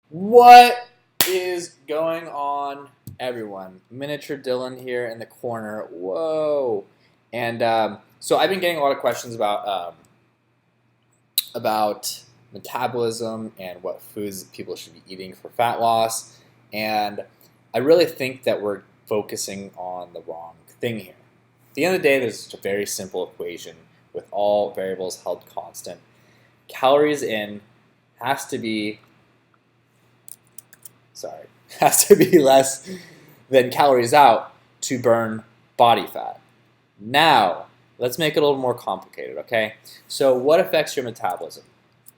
What is going on, everyone? Miniature Dylan here in the corner. Whoa! And so I've been getting a lot of questions about metabolism and what foods people should be eating for fat loss. And I really think that we're focusing on the wrong thing here. At the end of the day, there's just a very simple equation with all variables held constant. Calories in has to be has to be less than calories out to burn body fat. Now, let's make it a little more complicated, okay? So what affects your metabolism?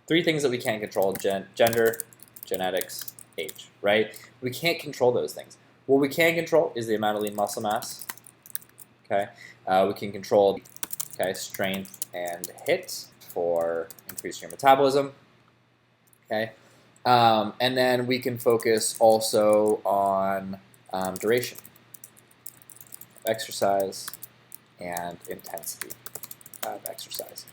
Three things that we can't control: gender, genetics, age, right? We can't control those things. What we can control is the amount of lean muscle mass, okay? We can control, strength and HIIT for increasing your metabolism, okay? And then we can focus also on duration of exercise and intensity of exercise.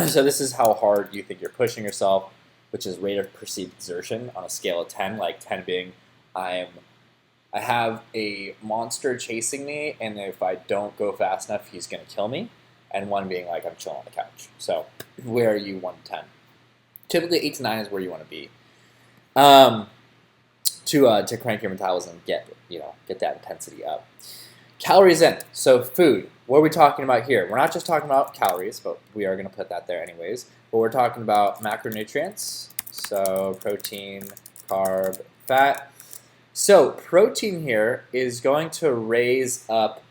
So this is how hard you think you're pushing yourself, which is rate of perceived exertion on a scale of 10, like 10 being I have a monster chasing me, and if I don't go fast enough, he's going to kill me, and 1 being like I'm chilling on the couch. So where are you 1 to 10? Typically 8 to 9 is where you want to be. To crank your metabolism, get that intensity up. Calories in. So food. What are we talking about here? We're not just talking about calories, but we are going to put that there anyways. But we're talking about macronutrients. So protein, carb, fat. So protein here is going to raise up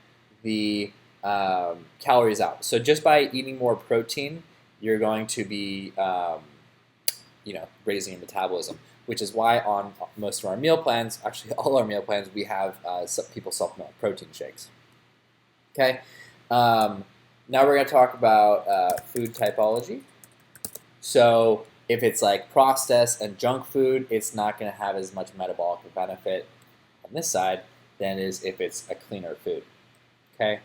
the calories out. So just by eating more protein, you're going to be raising your metabolism, which is why on most of our meal plans, actually all our meal plans, we have people supplement protein shakes. Okay, now we're going to talk about food typology. So if it's like processed and junk food, it's not going to have as much metabolic benefit on this side than it is if it's a cleaner food. Okay,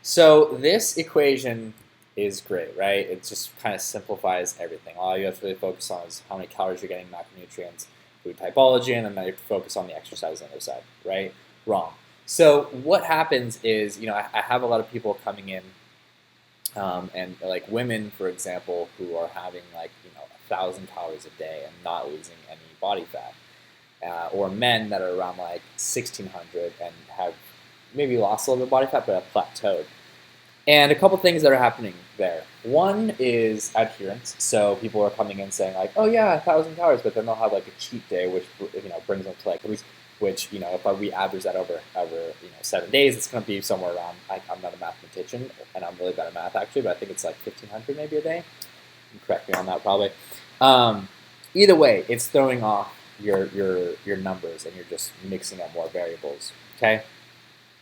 so this equation is great, right? It just kind of simplifies everything. All you have to really focus on is how many calories you're getting, macronutrients, food typology, and then you have to focus on the exercise on the other side, right? Wrong. So what happens is, I have a lot of people coming in, and like women, for example, who are having 1,000 calories a day and not losing any body fat, or men that are around 1,600 and have maybe lost a little bit of body fat but have plateaued. And a couple things that are happening there. One is adherence. So people are coming in saying oh yeah, 1,000 calories, but then they'll have a cheat day, which brings them to which if we average that over 7 days, it's going to be somewhere around. I'm not a mathematician, and I'm really bad at math actually, but I think it's 1,500 maybe a day. You can correct me on that probably. Either way, it's throwing off your numbers, and you're just mixing up more variables. Okay,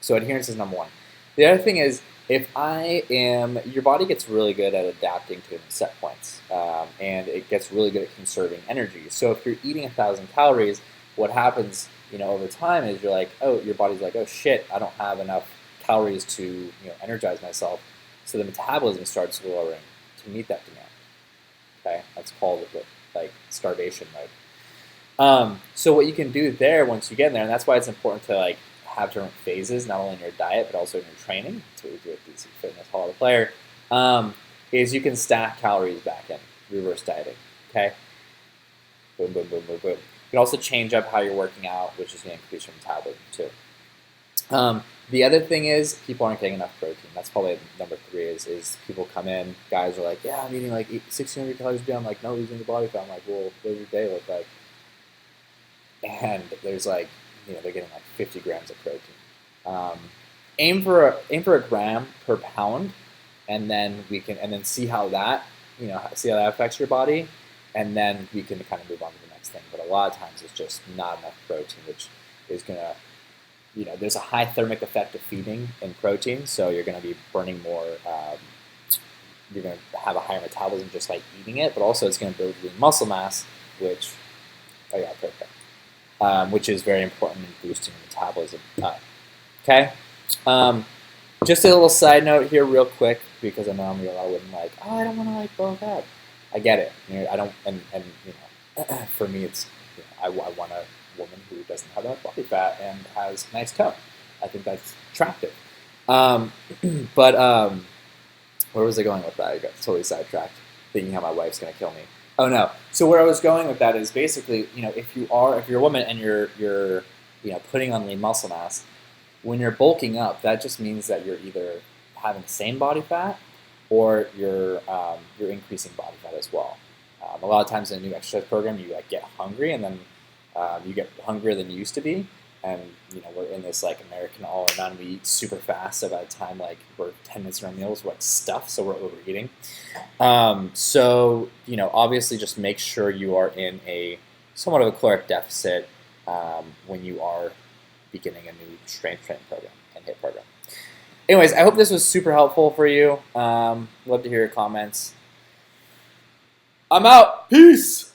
so adherence is number one. The other thing is, your body gets really good at adapting to set points, and it gets really good at conserving energy. So if you're eating 1,000 calories, what happens, over time is your body's oh shit, I don't have enough calories to, energize myself. So the metabolism starts lowering to meet that demand. Okay, that's called starvation mode. So what you can do there once you get in there, and that's why it's important to have different phases, not only in your diet, but also in your training. That's what we do at DC Fitness Hall of the Player, is you can stack calories back in, reverse dieting, okay? Boom, boom, boom, boom, boom. You can also change up how you're working out, which is going to increase your metabolism too. The other thing is people aren't getting enough protein. That's probably number 3 is people come in, guys are yeah, I'm eating 1,600 calories a day. I'm no, losing the body fat. I'm well, what does your day look like? And there's they're getting 50 grams of protein. Aim for a gram per pound, and then see how that affects your body, and then we can kind of move on to the next thing. But a lot of times it's just not enough protein, which is gonna, there's a high thermic effect of feeding in protein, so you're gonna be burning more. You're gonna have a higher metabolism just by eating it, but also it's gonna build lean muscle mass, which which is very important in boosting metabolism up. Okay? Just a little side note here real quick, because I know I'm a lot of women I don't want to bulk up. I get it. I don't, and for me, it's I want a woman who doesn't have that much body fat and has nice tone. I think that's attractive. Um, but where was I going with that? I got totally sidetracked, thinking how my wife's gonna kill me. Oh no! So where I was going with that is basically, if you're a woman and you're putting on lean muscle mass, when you're bulking up, that just means that you're either having the same body fat or you're increasing body fat as well. A lot of times in a new exercise program, you get hungry, and then you get hungrier than you used to be. And we're in this American all or none. We eat super fast, so by the time we're 10 minutes from our meals, we're stuffed, so we're overeating. So obviously, just make sure you are in a somewhat of a caloric deficit when you are beginning a new strength training program and HIIT program. Anyways, I hope this was super helpful for you. Love to hear your comments. I'm out. Peace.